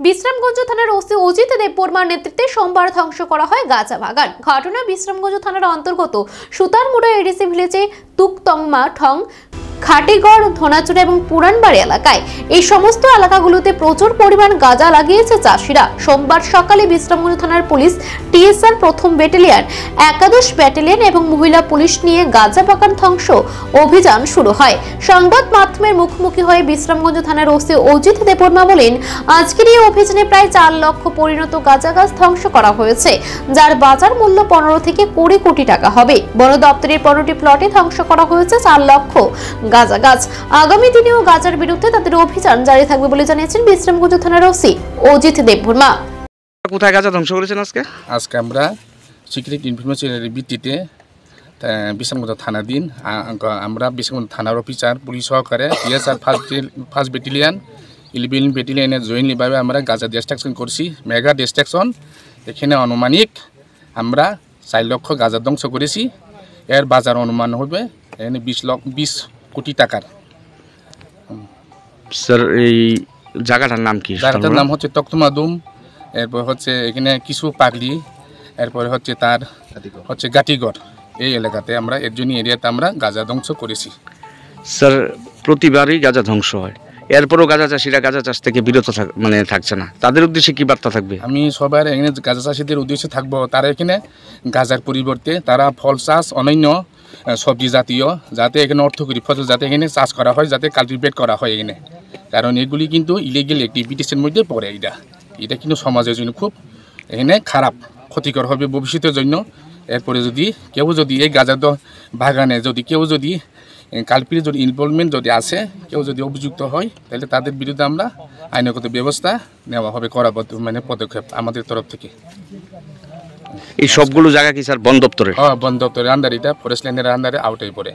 বিশ্রামগঞ্জ থানার ওসি অজিত দেববর্মার নেতৃত্বে সোমবার ধ্বংস করা হয় গাঁজা বাগান। ঘটনা বিশ্রামগঞ্জ থানার অন্তর্গত সুতারমুড়া এডিসি ভিলেজে তুকতংমা ঠং খাটিগড় ধনাচুরা এবং পুরানবাড়ি এলাকায়। এই সমস্ত এলাকাগুলোতে প্রচুর পরিমাণ গাঁজা লাগিয়েছে চাষিরা। সোমবার সকালে বিশ্রামগঞ্জ থানার পুলিশ টিএসআর প্রথম ব্যাটালিয়ন, একাদশ ব্যাটালিয়ন এবং মহিলা পুলিশ নিয়ে গাঁজা বাগান ধ্বংস অভিযান শুরু হয়। সংবাদ মাধ্যমের মুখোমুখি হয়ে বিশ্রামগঞ্জ থানার ওসি অজিত দেববর্মা বলেন, আজকের এই অভিযানে প্রায় 4 লক্ষ পরিণত গাঁজা গাছ ধ্বংস করা হয়েছে, যার বাজার মূল্য 15 থেকে 20 কোটি টাকা হবে। বন দপ্তরের 15টি প্লটে ধ্বংস করা হয়েছে 4 লক্ষ গাঁজা গাছ। আগামী দিনেও গাঁজার বিরুদ্ধে তাদের অভিযান জারি থাকবে বলে জানিয়েছেন বিশ্রামগঞ্জ থানার ওসি অজিত দেববর্মা। কোথায় গাঁজা ধ্বংস করেছেন আজকে আমরা সিক্রেট ইনফরমেশনের ভিত্তিতে বিশ্রামগঞ্জ থানাধীন আমরা বিশ্রামগঞ্জ থানার অফিসার পুলিশ সহকারে টিএসআর ফার্স্ট ব্যাটালিয়ন 11 ব্যাটালিয়নের জয়েন্টলিভাবে আমরা গাঁজা ডিস্ট্রাকশন করছি, মেগা ডিস্ট্রাকশন। এখানে আনুমানিক আমরা 4 লক্ষ গাঁজা ধ্বংস করেছি। এর বাজার অনুমান হবে এখানে 20 কোটি টাকার। স্যার, এই জায়গাটার নাম কি? জায়গাটার নাম হচ্ছে তক্তমাদুম, এরপর হচ্ছে এখানে কিছু পাগলি, এরপরে হচ্ছে তার হচ্ছে গাটিগড়। এই এলাকাতে আমরা এর জন্য এরিয়াতে আমরা গাঁজা ধ্বংস করেছি। স্যার, প্রতিবারই গাঁজা ধ্বংস হয়, এরপরও গাঁজা চাষিরা গাঁজা চাষ থেকে বিরত থাকছে না, তাদের উদ্দেশ্যে কি বার্তা থাকবে? আমি সবার এখানে গাঁজা চাষিদের উদ্দেশ্যে থাকবো, তারা এখানে গাঁজার পরিবর্তে তারা ফল চাষ, অন্যান্য সবজি জাতীয় যাতে এখানে অর্থকরী ফসল যাতে এখানে চাষ করা হয়, যাতে কালটিভেট করা হয় এখানে, কারণ এগুলি কিন্তু ইলিগেল অ্যাক্টিভিটিসের মধ্যে পড়ে। এটা কিন্তু সমাজের জন্য খুব এখানে খারাপ, ক্ষতিকর হবে ভবিষ্যতের জন্য। এরপরে কেউ যদি এই গাঁজা বাগানে কেউ যদি কালপির ইনভলভমেন্ট আসে, কেউ যদি অভিযুক্ত হয়, তাহলে তাদের বিরুদ্ধে আমরা আইনগত ব্যবস্থা নেওয়া হবে, পদক্ষেপ আমাদের তরফ থেকে। এই সবগুলো জায়গা কি স্যার বন দপ্তরের? বন দপ্তরের আন্ডারে, এটা ফরেস্ট ল্যান্ডের আন্ডারে আউটাই পড়ে।